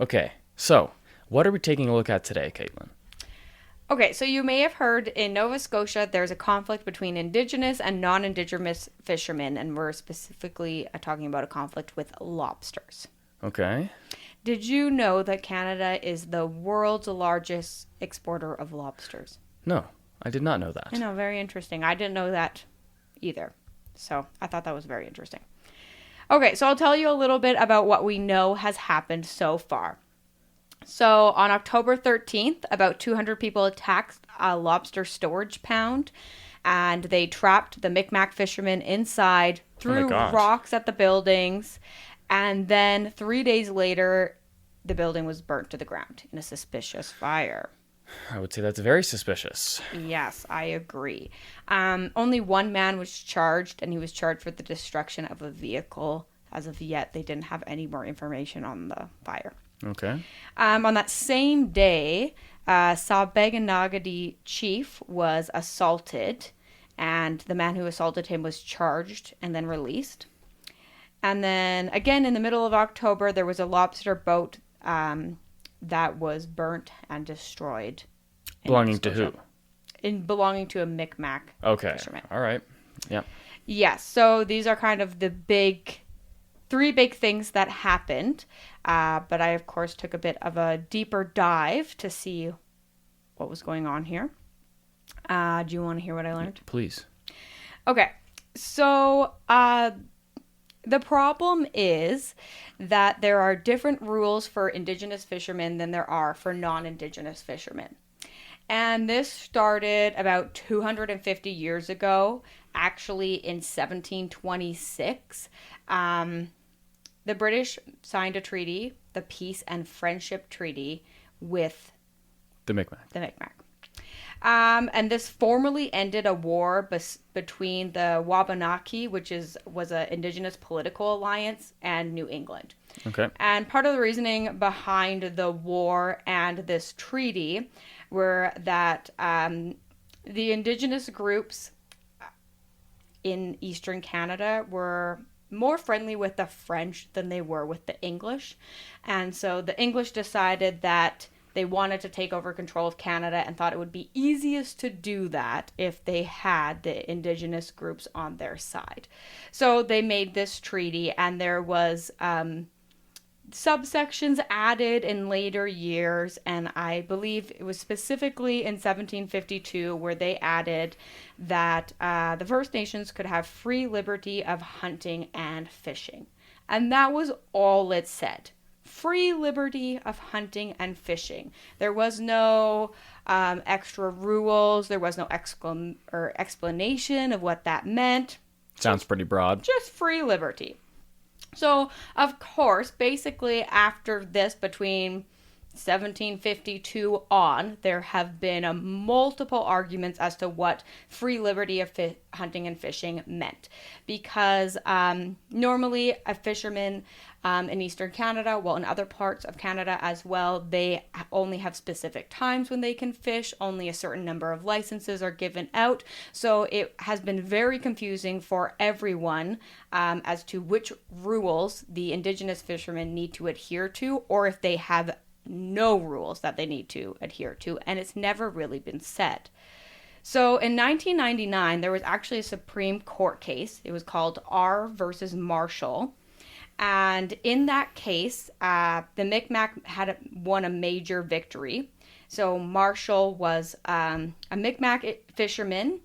Okay, so what are we taking a look at today, Katelyn? Okay, so you may have heard in Nova Scotia there's a conflict between Indigenous and non-indigenous fishermen, and we're specifically talking about a conflict with lobsters. Okay. Did you know that Canada is the world's largest exporter of lobsters? No, I did not know that. I know, very interesting. I didn't know that either. So I thought that was very interesting. Okay, so I'll tell you a little bit about what we know has happened so far. So on October 13th, about 200 people attacked a lobster storage pound, and they trapped the Mi'kmaq fishermen inside, threw rocks at the buildings, and then 3 days later, the building was burnt to the ground in a suspicious fire. I would say that's very suspicious. Yes, I agree. Only one man was charged, and he was charged for the destruction of a vehicle. As of yet, they didn't have any more information on the fire. Okay. On that same day, Sabeganagadi chief was assaulted, and the man who assaulted him was charged and then released. And then again, in the middle of October, there was a lobster boat that was burnt and destroyed. Belonging to who? Belonging to a Mi'kmaq fisherman. All right. Yep. Yes. So these are kind of the three big things that happened. But I, of course, took a bit of a deeper dive to see what was going on here. Do you want to hear what I learned? Please. Okay. So the problem is that there are different rules for Indigenous fishermen than there are for non-Indigenous fishermen. And this started about 250 years ago, actually in 1726. The British signed a treaty, the Peace and Friendship Treaty, with the Mi'kmaq. And this formally ended a war between the Wabanaki, which was an indigenous political alliance, and New England. Okay. And part of the reasoning behind the war and this treaty were that the indigenous groups in Eastern Canada were more friendly with the French than they were with the English. And so the English decided that they wanted to take over control of Canada and thought it would be easiest to do that if they had the Indigenous groups on their side. So they made this treaty, and there was subsections added in later years, and I believe it was specifically in 1752 where they added that the First Nations could have free liberty of hunting and fishing. And that was all it said. Free liberty of hunting and fishing. There was no extra rules. There was no explanation of what that meant. Sounds pretty broad. Just free liberty. So, of course, basically after this, between 1752 on, there have been multiple arguments as to what free liberty of hunting and fishing meant. Because normally a fisherman in Eastern Canada, well, in other parts of Canada as well, they only have specific times when they can fish. Only a certain number of licenses are given out. So it has been very confusing for everyone as to which rules the Indigenous fishermen need to adhere to, or if they have no rules that they need to adhere to, and it's never really been said. So in 1999, there was actually a Supreme Court case. It was called R versus Marshall. And in that case, the Mi'kmaq had won a major victory. So Marshall was a Mi'kmaq fisherman,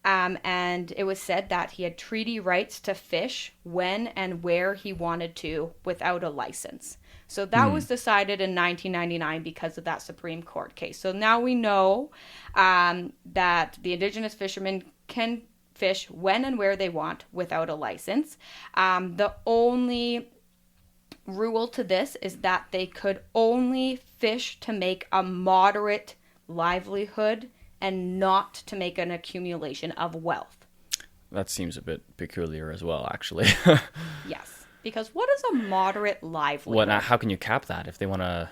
and it was said that he had treaty rights to fish when and where he wanted to without a license. So that was decided in 1999 because of that Supreme Court case. So now we know that the Indigenous fishermen can fish when and where they want without a license. The only rule to this is that they could only fish to make a moderate livelihood and not to make an accumulation of wealth. That seems a bit peculiar as well, actually. Yes. Because what is a moderate livelihood? How can you cap that? If they want to,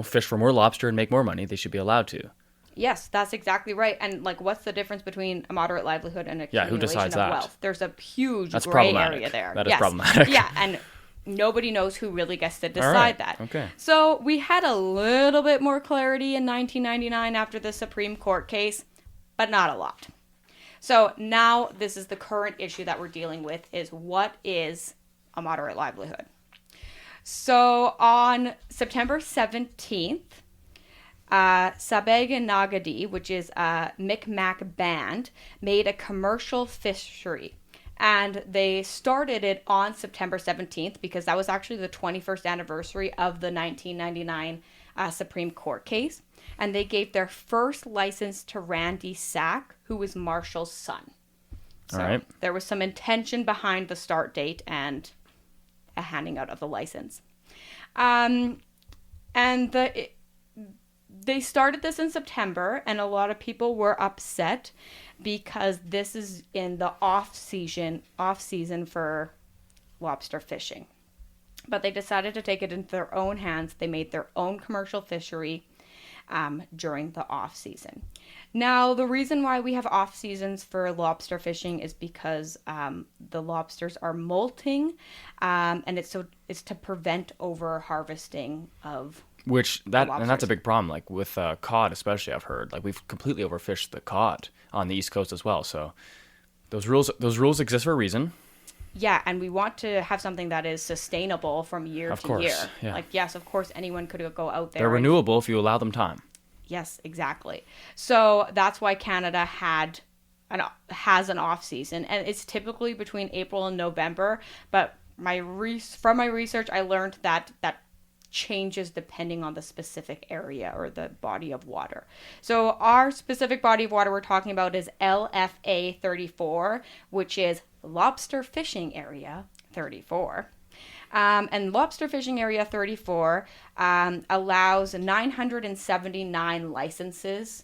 fish for more lobster and make more money, they should be allowed to. Yes, that's exactly right. And what's the difference between a moderate livelihood and accumulation who decides of that? wealth? There's a huge That's gray problematic. area there. That is problematic. Yeah, and nobody knows who really gets to All decide right. that. Okay. So we had a little bit more clarity in 1999 after the Supreme Court case, but not a lot. So now this is the current issue that we're dealing with, is what is a moderate livelihood? So on September 17th, Sabeg and Nagadi, which is a Mi'kmaq band, made a commercial fishery. And they started it on September 17th because that was actually the 21st anniversary of the 1999 Supreme Court case. And they gave their first license to Randy Sack, who was Marshall's son. So All right. there was some intention behind the start date and a handing out of the license. And they started this in September, and a lot of people were upset because this is in the off season for lobster fishing. But they decided to take it into their own hands. They made their own commercial fishery during the off season. Now, the reason why we have off seasons for lobster fishing is because the lobsters are molting, and it's to prevent over harvesting of And that's a lobsters. big problem. Like with cod, especially, I've heard. Like we've completely overfished the cod on the East Coast as well. So those rules exist for a reason. Yeah, and we want to have something that is sustainable from year Of to course, year. yeah. Like, yes, of course, anyone could go out there. They're and- renewable if you allow them time. Yes, exactly. So that's why Canada has an off season, and it's typically between April and November. But from my research, I learned that changes depending on the specific area or the body of water. So our specific body of water we're talking about is LFA 34, which is Lobster Fishing Area 34. And Lobster Fishing Area 34 allows 979 licenses.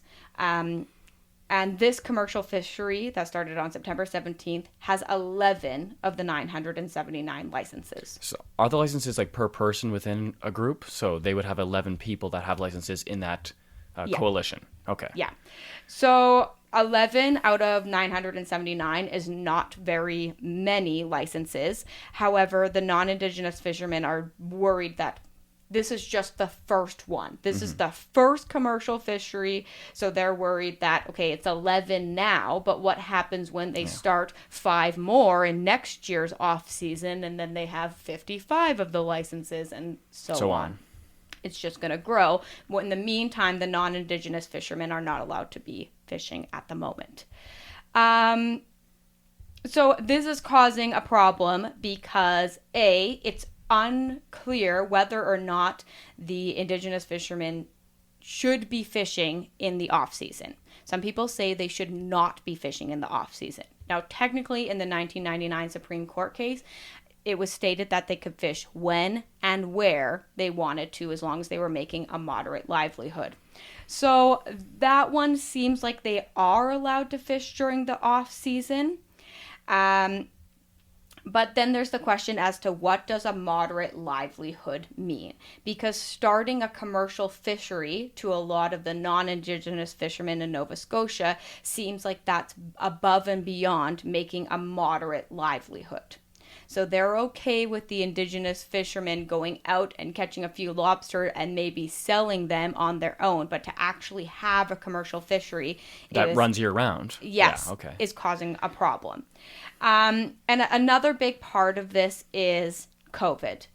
And this commercial fishery that started on September 17th has 11 of the 979 licenses. So are the licenses like per person within a group? So they would have 11 people that have licenses in that Yeah. coalition. Okay. Yeah. So 11 out of 979 is not very many licenses. However, the non-indigenous fishermen are worried that this is just the first one. This is the first commercial fishery. So they're worried that, okay, it's 11 now, but what happens when they start 5 more in next year's off season, and then they have 55 of the licenses and so on. It's just going to grow. Well, in the meantime, the non-indigenous fishermen are not allowed to be fishing at the moment. So this is causing a problem because it's unclear whether or not the indigenous fishermen should be fishing in the off season. Some people say they should not be fishing in the off season. Now, technically, in the 1999 Supreme Court case, it was stated that they could fish when and where they wanted to, as long as they were making a moderate livelihood. So that one seems like they are allowed to fish during the off season. But then there's the question as to what does a moderate livelihood mean? Because starting a commercial fishery to a lot of the non-indigenous fishermen in Nova Scotia seems like that's above and beyond making a moderate livelihood. So they're okay with the indigenous fishermen going out and catching a few lobster and maybe selling them on their own, but to actually have a commercial fishery That runs year round. Yes, Yeah, okay. is causing a problem. And another big part of this is COVID,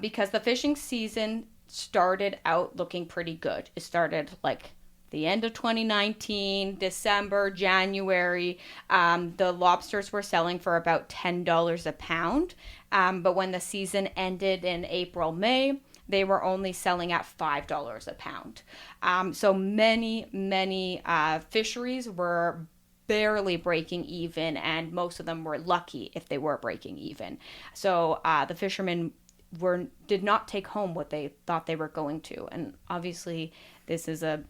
because the fishing season started out looking pretty good. It started like the end of 2019, December, January. The lobsters were selling for about $10 a pound. But when the season ended in April, May, they were only selling at $5 a pound. So many fisheries were barely breaking even, and most of them were lucky if they were breaking even. So the fishermen did not take home what they thought they were going to. And obviously, this is a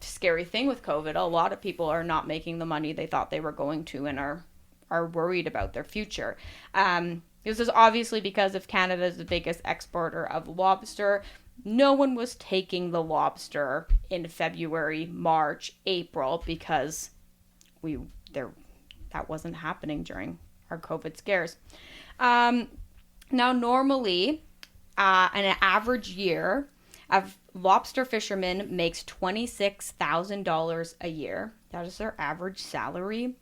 scary thing with COVID. A lot of people are not making the money they thought they were going to and are worried about their future. This is obviously because if Canada is the biggest exporter of lobster, no one was taking the lobster in February, March, April because that wasn't happening during our COVID scares. Now, normally, in an average year, a lobster fisherman makes $26,000 a year. That is their average salary.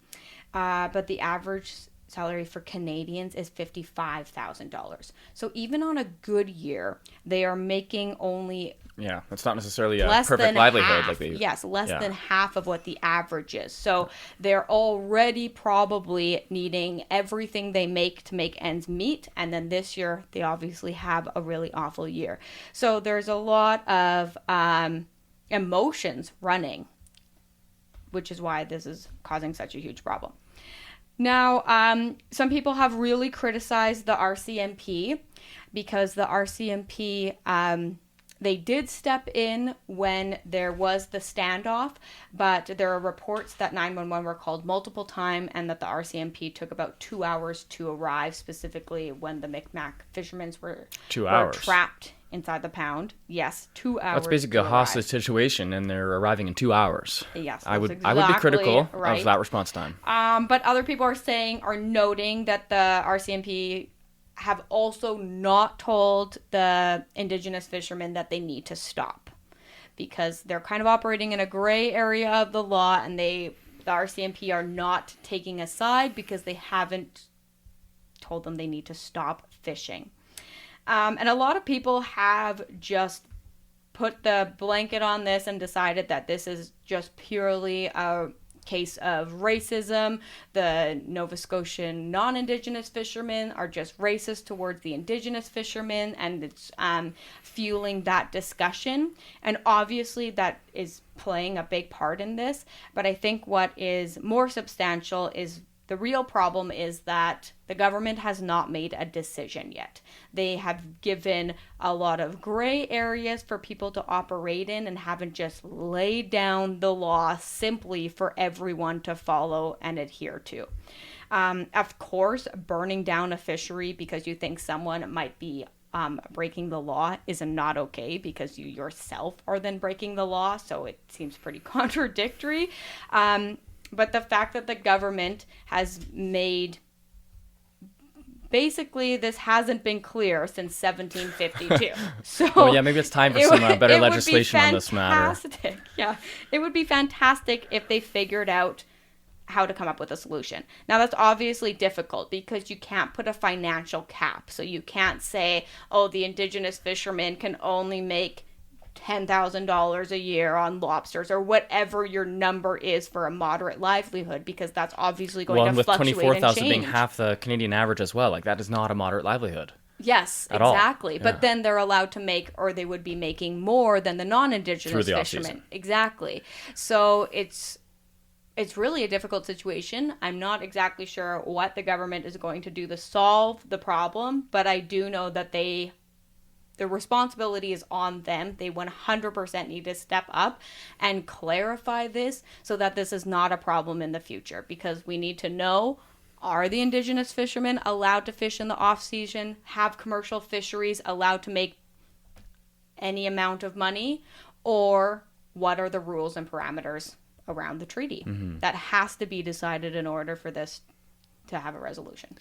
But the average salary for Canadians is $55,000. So even on a good year, they are making only Yeah, that's not necessarily a less perfect than livelihood. half. Like Yes, less yeah. than half of what the average is. So they're already probably needing everything they make to make ends meet. And then this year, they obviously have a really awful year. So there's a lot of emotions running, which is why this is causing such a huge problem. Now, some people have really criticized the RCMP because the RCMP, they did step in when there was the standoff, but there are reports that 911 were called multiple times and that the RCMP took about 2 hours to arrive, specifically when the Mi'kmaq fishermen were 2 hours. trapped inside the pound. Yes, 2 hours. That's basically a hostage situation, and they're arriving in 2 hours. Yes, I would exactly be critical right. of that response time. But other people are noting that the RCMP have also not told the Indigenous fishermen that they need to stop, because they're kind of operating in a gray area of the law, and the RCMP are not taking a side because they haven't told them they need to stop fishing. And a lot of people have just put the blanket on this and decided that this is just purely a case of racism. The Nova Scotian non-indigenous fishermen are just racist towards the indigenous fishermen, and it's fueling that discussion. And obviously that is playing a big part in this. But I think what is more substantial is the real problem is that the government has not made a decision yet. They have given a lot of gray areas for people to operate in and haven't just laid down the law simply for everyone to follow and adhere to. Of course, burning down a fishery because you think someone might be breaking the law is not okay, because you yourself are then breaking the law, so it seems pretty contradictory. But the fact that the government has made, basically, this hasn't been clear since 1752. So Well, yeah, maybe it's time for some better legislation on this matter. Yeah, it would be fantastic if they figured out how to come up with a solution. Now, that's obviously difficult because you can't put a financial cap. So you can't say, oh, the Indigenous fishermen can only make $10,000 a year on lobsters, or whatever your number is for a moderate livelihood, because that's obviously going and to with fluctuate and 24,000 being change. half the Canadian average as well, like that is not a moderate livelihood. Yes, at all. exactly. Yeah. But then they're allowed to make, or they would be making more than the non-indigenous Through the fishermen. off-season. Exactly. So it's really a difficult situation. I'm not exactly sure what the government is going to do to solve the problem, but I do know that the responsibility is on them. They 100% need to step up and clarify this so that this is not a problem in the future, because we need to know, are the Indigenous fishermen allowed to fish in the off-season, have commercial fisheries allowed to make any amount of money, or what are the rules and parameters around the treaty? Mm-hmm. That has to be decided in order for this to have a resolution.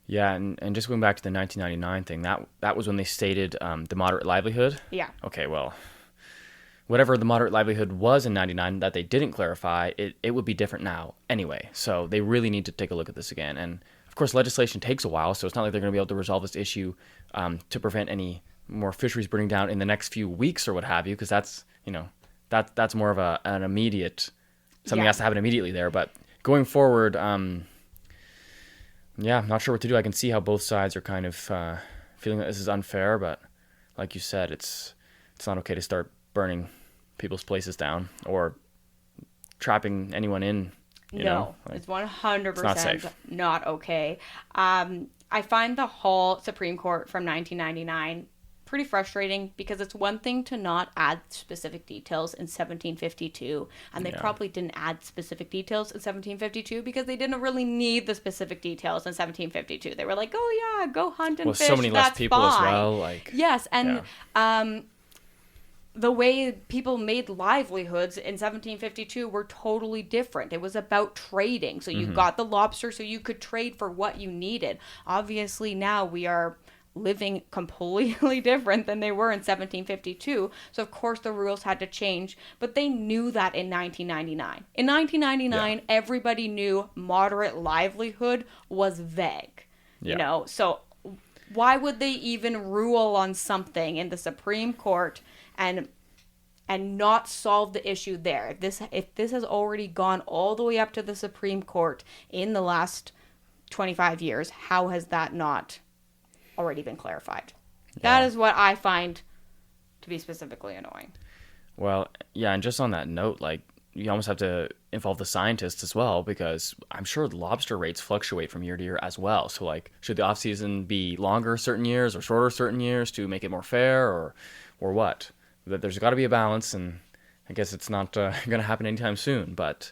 Yeah, and just going back to the 1999 thing, that was when they stated the moderate livelihood. Yeah. Okay, well, whatever the moderate livelihood was in 99 that they didn't clarify, it would be different now anyway. So they really need to take a look at this again. And of course, legislation takes a while, so it's not like they're going to be able to resolve this issue to prevent any more fisheries burning down in the next few weeks or what have you, because that's more of an immediate, something has to happen immediately there. But going forward, yeah, I'm not sure what to do. I can see how both sides are kind of feeling that this is unfair, but like you said, it's not okay to start burning people's places down or trapping anyone in. You know? Like, it's 100% not safe. not okay. I find the whole Supreme Court from 1999 pretty frustrating, because it's one thing to not add specific details in 1752, and they probably didn't add specific details in 1752 because they didn't really need the specific details in 1752. They were like, oh yeah, go hunt and fish, so many less that's people fine. as well. Like, yes, and the way people made livelihoods in 1752 were totally different. It was about trading. So you got the lobster so you could trade for what you needed. Obviously now we are living completely different than they were in 1752. So of course the rules had to change, but they knew that in 1999. In 1999, everybody knew moderate livelihood was vague. Yeah. You know, so why would they even rule on something in the Supreme Court and not solve the issue there? If this has already gone all the way up to the Supreme Court in the last 25 years, how has that not already been clarified? That is what I find to be specifically annoying. Well, yeah, and just on that note, like, you almost have to involve the scientists as well, because I'm sure the lobster rates fluctuate from year to year as well. So, like, should the off season be longer certain years or shorter certain years to make it more fair, or what? That there's got to be a balance, and I guess it's not going to happen anytime soon. But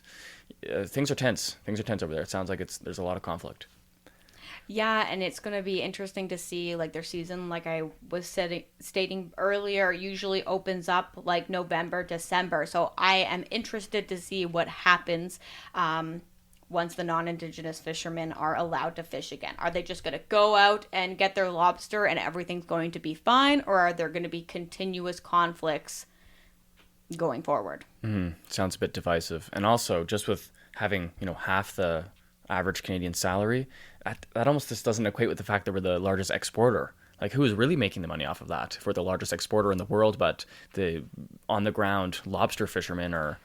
things are tense. Things are tense over there. It sounds like there's a lot of conflict. Yeah, and it's going to be interesting to see, like, their season, like I was stating earlier, usually opens up, like, November, December. So I am interested to see what happens once the non-indigenous fishermen are allowed to fish again. Are they just going to go out and get their lobster and everything's going to be fine? Or are there going to be continuous conflicts going forward? Sounds a bit divisive. And also, just with having, half the average Canadian salary, that almost just doesn't equate with the fact that we're the largest exporter. Like, who is really making the money off of that? If we're the largest exporter in the world, but the on-the-ground lobster fishermen are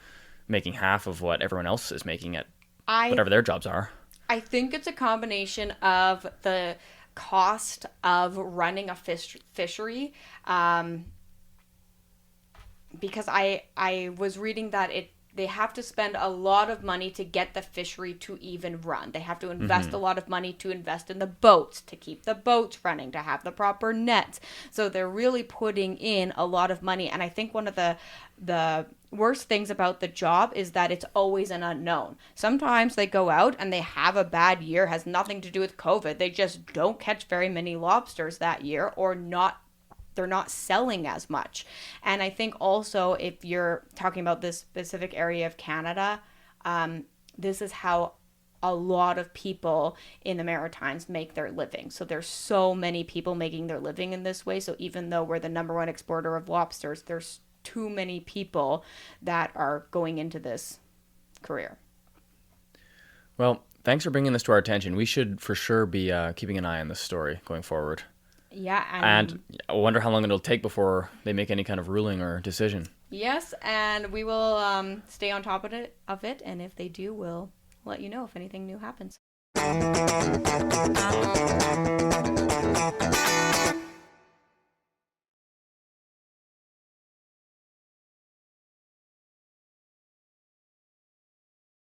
making half of what everyone else is making at whatever their jobs are. I think it's a combination of the cost of running a fishery, because I was reading that they have to spend a lot of money to get the fishery to even run. They have to invest a lot of money to invest in the boats, to keep the boats running, to have the proper nets. So they're really putting in a lot of money. And I think one of the worst things about the job is that it's always an unknown. Sometimes they go out and they have a bad year, has nothing to do with COVID. They just don't catch very many lobsters that year, or they're not selling as much. And I think also, if you're talking about this specific area of Canada, this is how a lot of people in the Maritimes make their living. So there's so many people making their living in this way. So even though we're the number one exporter of lobsters, there's too many people that are going into this career. Well, thanks for bringing this to our attention. We should for sure be keeping an eye on this story going forward. Yeah, and I wonder how long it'll take before they make any kind of ruling or decision. Yes, and we will stay on top of it, and if they do, we'll let you know if anything new happens.